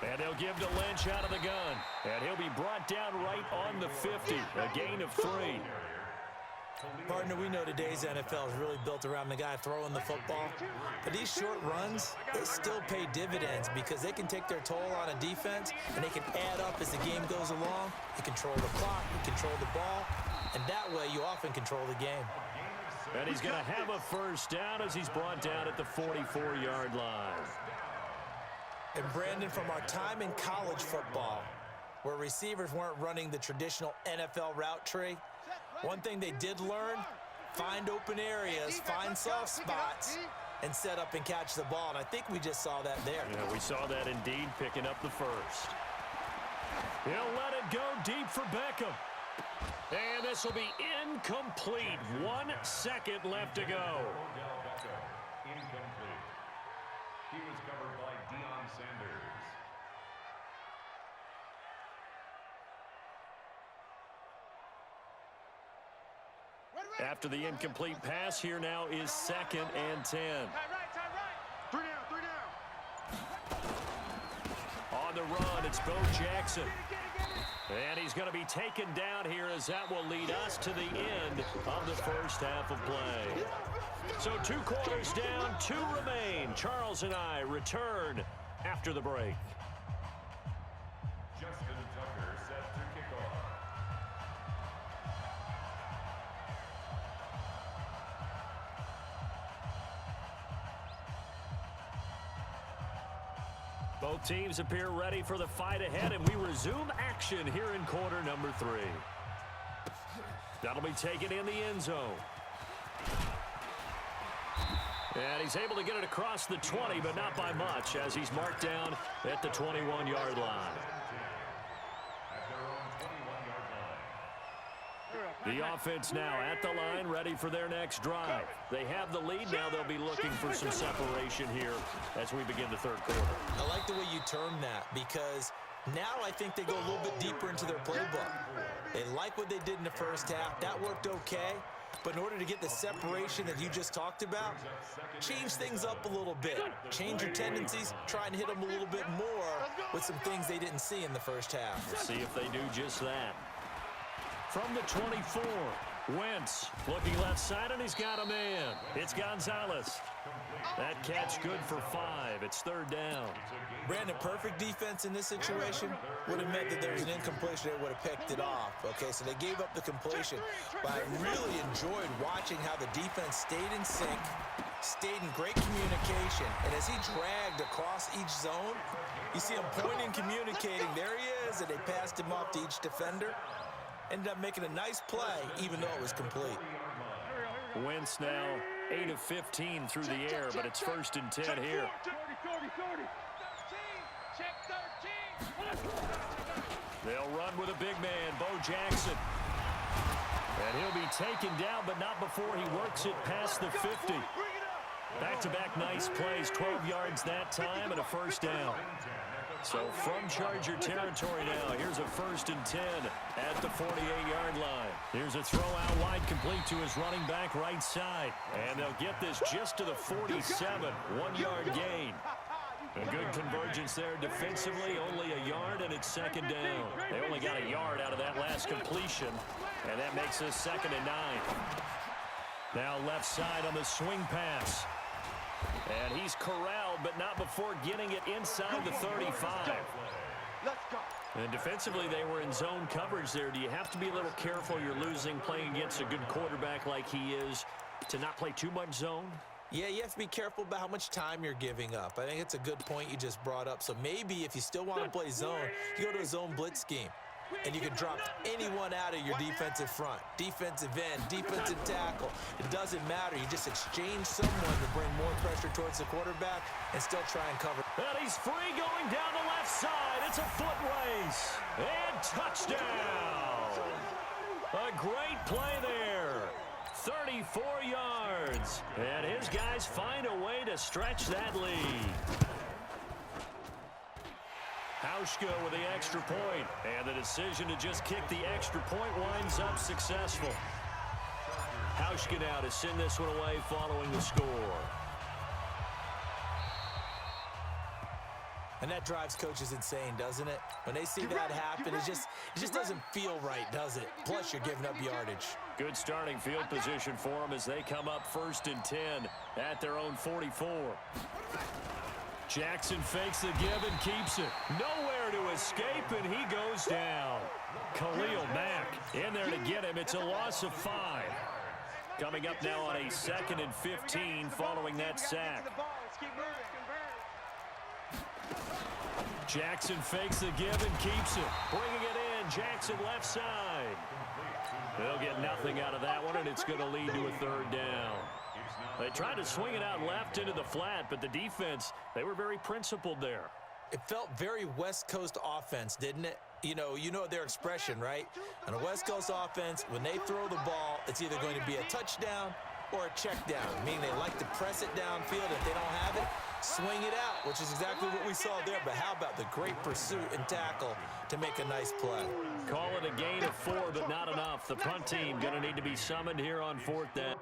And they'll give to Lynch out of the gun. And he'll be brought down right on the 50. A gain of 3. Partner, we know today's NFL is really built around the guy throwing the football. But these short runs, they still pay dividends because they can take their toll on a defense, and they can add up as the game goes along. You control the clock, you control the ball, and that way you often control the game. And he's going to have a first down as he's brought down at the 44-yard line. And Brandon, from our time in college football, where receivers weren't running the traditional NFL route tree, one thing they did learn, find open areas, find soft spots, and set up and catch the ball. And I think we just saw that there. Yeah, we saw that indeed, picking up the first. He'll let it go deep for Beckham. And this will be incomplete. 1 second left to go. Incomplete. He was covered by Deion Sanders. After the incomplete pass, here now is 2nd and 10. Three down. On the run, it's Bo Jackson. And he's going to be taken down here as that will lead us to the end of the first half of play. So 2 quarters down, 2 remain. Charles and I return after the break. Justin Tucker set to kick off. Both teams appear ready for the fight ahead, and we resume action here in quarter number 3. That'll be taken in the end zone. And he's able to get it across the 20, but not by much, as he's marked down at the 21-yard line. The offense now at the line, ready for their next drive. They have the lead. Now they'll be looking for some separation here as we begin the third quarter. I like the way you term that, because now I think they go a little bit deeper into their playbook. They like what they did in the first half. That worked okay. But in order to get the separation that you just talked about, change things up a little bit. Change your tendencies, try and hit them a little bit more with some things they didn't see in the first half. We'll see if they do just that. From the 24, Wentz looking left side, and he's got a man. It's Gonzalez. That catch good for 5. It's 3rd down. Brandon, perfect defense in this situation would have meant that there was an incompletion. They would have picked it off. Okay, so they gave up the completion. But I really enjoyed watching how the defense stayed in sync, stayed in great communication. And as he dragged across each zone, you see him pointing, communicating. There he is, and they passed him off to each defender. Ended up making a nice play, even though it was complete. Wentz now 8 of 15 through the air, but it's 1st and 10 here. They'll run with a big man, Bo Jackson. And he'll be taken down, but not before he works it past the 50. Back-to-back nice plays, 12 yards that time, and a 1st down. So from Charger territory now, here's a 1st and 10 at the 48-yard line. Here's a throw out wide, complete to his running back right side. And they'll get this just to the 47, 1-yard gain. A good convergence there defensively, only a yard, and it's 2nd down. They only got a yard out of that last completion, and that makes this 2nd and 9. Now left side on the swing pass. And he's corralled, but not before getting it inside the 35. And defensively, they were in zone coverage there. Do you have to be a little careful? You're losing, playing against a good quarterback like he is, to not play too much zone? Yeah, you have to be careful about how much time you're giving up. I think it's a good point you just brought up. So maybe if you still want to play zone, you go to a zone blitz scheme. And you can drop anyone out of your defensive front. Defensive end, defensive tackle. It doesn't matter. You just exchange someone to bring more pressure towards the quarterback and still try and cover. And he's free going down the left side. It's a foot race. And touchdown. A great play there. 34 yards. And his guys find a way to stretch that lead. Hauschka with the extra point, and the decision to just kick the extra point winds up successful. Hauschka now to send this one away following the score. And that drives coaches insane, doesn't it? When they see that happen, it just doesn't feel right, does it? Plus, you're giving up yardage. Good starting field position for them as they come up 1st and 10 at their own 44. Jackson fakes the give and keeps it. Nowhere to escape, and he goes down. Khalil Mack in there to get him. It's a loss of 5. Coming up now on a 2nd and 15 following that sack. Jackson fakes the give and keeps it. Bringing it in. Jackson left side. They'll get nothing out of that one, and it's going to lead to a 3rd down. They tried to swing it out left into the flat, but the defense, they were very principled there. It felt very West Coast offense, didn't it? You know their expression, right? On a West Coast offense, when they throw the ball, it's either going to be a touchdown or a check down, meaning they like to press it downfield. If they don't have it, swing it out, which is exactly what we saw there. But how about the great pursuit and tackle to make a nice play? Call it a gain of 4, but not enough. The punt team going to need to be summoned here on 4th down.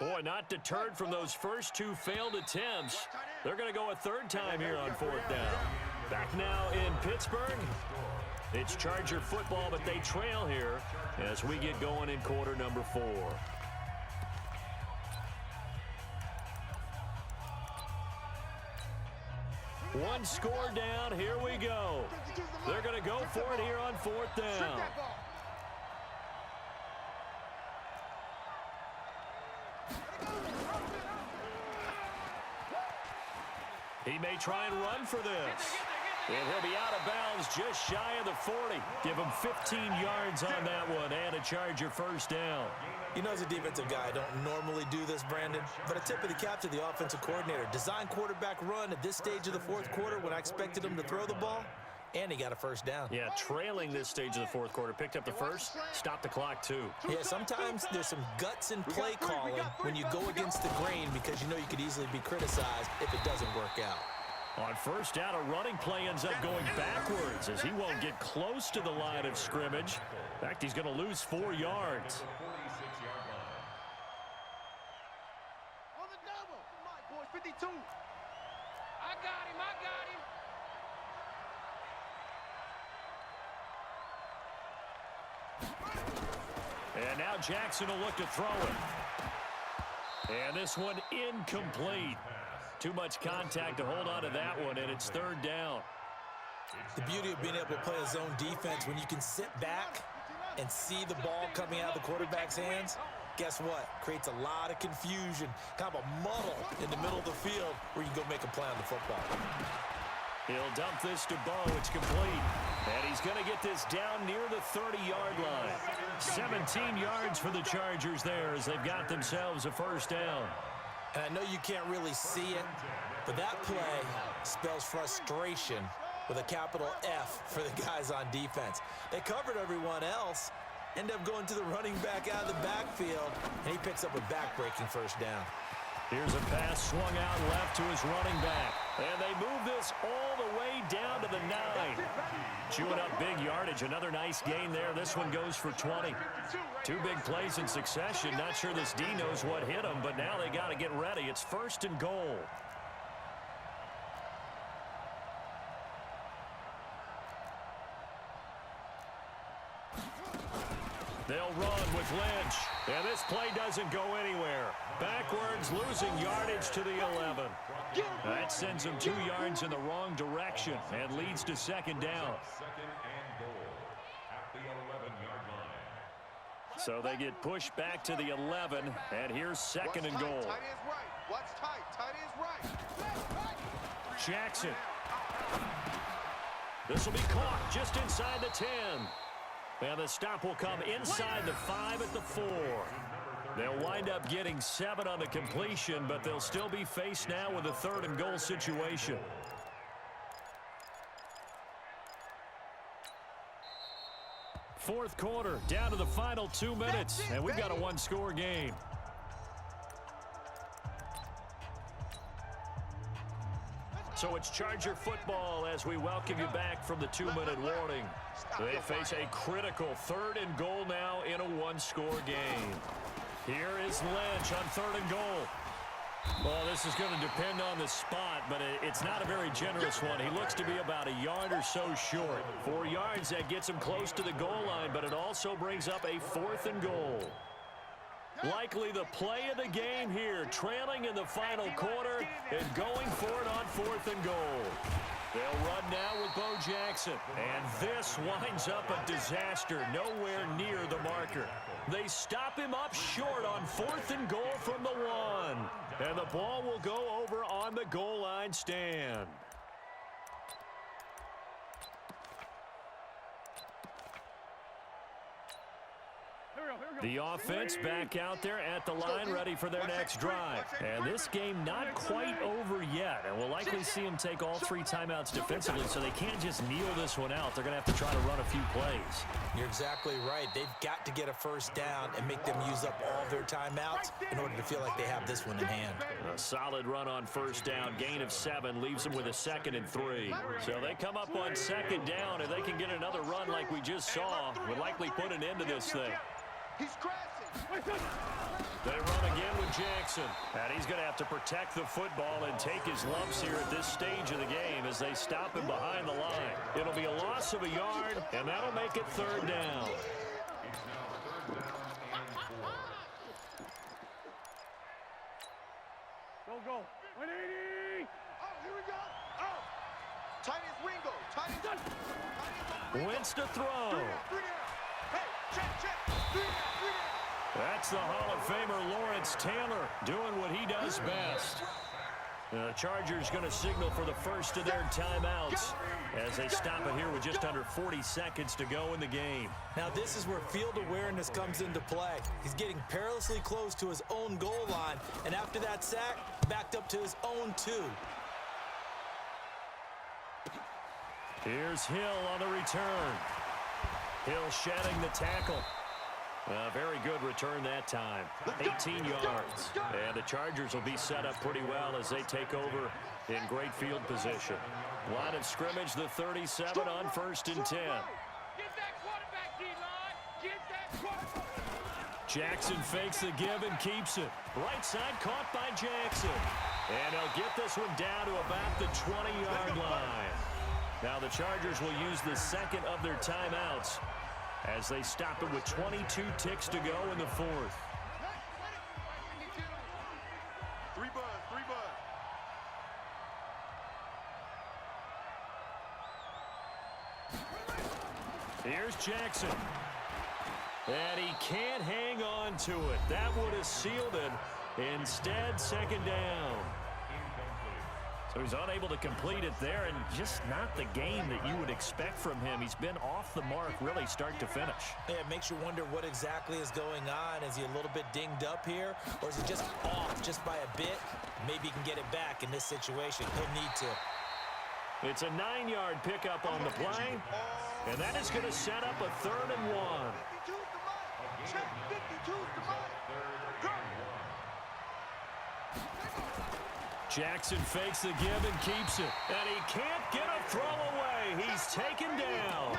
Boy, not deterred from those first 2 failed attempts. They're going to go a 3rd time here on 4th down. Back now in Pittsburgh. It's Charger football, but they trail here as we get going in quarter number 4. One score down. Here we go. They're going to go for it here on 4th down. He may try and run for this. And he'll be out of bounds just shy of the 40. Give him 15 yards on that one and a Charger 1st down. You know, as a defensive guy, I don't normally do this, Brandon, but a tip of the cap to the offensive coordinator. Design quarterback run at this stage of the 4th quarter when I expected him to throw the ball, and he got a 1st down. Yeah, trailing this stage of the 4th quarter. Picked up the 1st, stopped the clock too. Yeah, sometimes there's some guts in play calling when you go against the grain because you know you could easily be criticized if it doesn't work out. On 1st down, a running play ends up going backwards as he won't get close to the line of scrimmage. In fact, he's going to lose 4 yards. On the double. Come on, boys, 52. I got him. And now Jackson will look to throw it. And this one incomplete. Too much contact to hold on to that one, and it's 3rd down. The beauty of being able to play a zone defense when you can sit back and see the ball coming out of the quarterback's hands, guess what? Creates a lot of confusion, kind of a muddle in the middle of the field where you can go make a play on the football. He'll dump this to Bo. It's complete. And he's going to get this down near the 30-yard line. 17 yards for the Chargers there as they've got themselves a 1st down. And I know you can't really see it, but that play spells frustration with a capital F for the guys on defense. They covered everyone else, end up going to the running back out of the backfield, and he picks up a back-breaking 1st down. Here's a pass swung out left to his running back. And they move this all the way down to the 9. Chewing up big yardage. Another nice gain there. This one goes for 20. 2 big plays in succession. Not sure this D knows what hit him, but now they got to get ready. It's 1st and goal. They'll run with Lynch. And this play doesn't go anywhere. Backwards, losing yardage to the 11. That sends them 2 yards in the wrong direction and leads to second down. Second and goal at the 11-yard line. So they get pushed back to the 11, and here's second and goal. Tight end's right. What's tight? Tight end's right. Jackson. This will be caught just inside the 10. And the stop will come inside the 5 at the 4. They'll wind up getting 7 on the completion, but they'll still be faced now with a 3rd and goal situation. Fourth quarter, down to the final 2 minutes, and we've got a 1-score game. So it's Charger football as we welcome you back from the 2-minute warning. They face a critical 3rd and goal now in a 1-score game. Here is Lynch on 3rd and goal. Well, this is going to depend on the spot, but it's not a very generous one. He looks to be about a yard or so short. 4 yards, that gets him close to the goal line, but it also brings up a 4th and goal. Likely the play of the game here, trailing in the final quarter and going for it on 4th and goal. They'll run now with Bo Jackson, and this winds up a disaster nowhere near the marker. They stop him up short on 4th and goal from the 1, and the ball will go over on the goal line stand. The offense back out there at the line, ready for their next drive. And this game not quite over yet, and we'll likely see them take all 3 timeouts defensively, so they can't just kneel this one out. They're going to have to try to run a few plays. You're exactly right. They've got to get a first down and make them use up all their timeouts in order to feel like they have this one in hand. A solid run on first down, gain of 7, leaves them with a 2nd and 3. So they come up on 2nd down, and they can get another run like we just saw. Would likely put an end to this thing. He's crashing. They run again with Jackson. And he's going to have to protect the football and take his lumps here at this stage of the game as they stop him behind the line. It'll be a loss of a yard, and that'll make it 3rd down. Go. 180. Oh, here we go. Oh. Tight end's Ringo. Tight end's Wentz to throw. 3 down. Hey, check. 3 down. That's the Hall of Famer Lawrence Taylor doing what he does best. The Chargers going to signal for the first of their timeouts as they stop it here with just under 40 seconds to go in the game. Now this is where field awareness comes into play. He's getting perilously close to his own goal line, and after that sack, backed up to his own 2. Here's Hill on the return. Hill shedding the tackle. A very good return that time. 18 yards. And the Chargers will be set up pretty well as they take over in great field position. Line of scrimmage, the 37 on 1st and 10. Get that quarterback, D-line. Get that quarterback. Jackson fakes the give and keeps it. Right side caught by Jackson. And they'll get this one down to about the 20-yard line. Now the Chargers will use the 2nd of their timeouts as they stop it with 22 ticks to go in the 4th. 3 buzz. Here's Jackson. And he can't hang on to it. That would have sealed it. Instead, 2nd down. So he's unable to complete it there, and just not the game that you would expect from him. He's been off the mark really start to finish. Yeah, it makes you wonder what exactly is going on. Is he a little bit dinged up here, or is he just off just by a bit? Maybe he can get it back in this situation. He'll need to. It's a 9-yard pickup on the play, and that is going to set up a 3rd and 1. 52's the mic. Check 52's the mic. Jackson fakes the give and keeps it. And he can't get a throw away. He's taken down.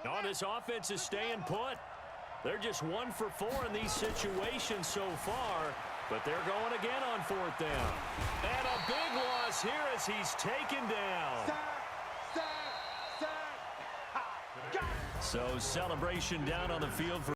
No, this offense is staying put. They're just 1 for 4 in these situations so far. But they're going again on 4th down. And a big loss here as he's taken down. So celebration down on the field for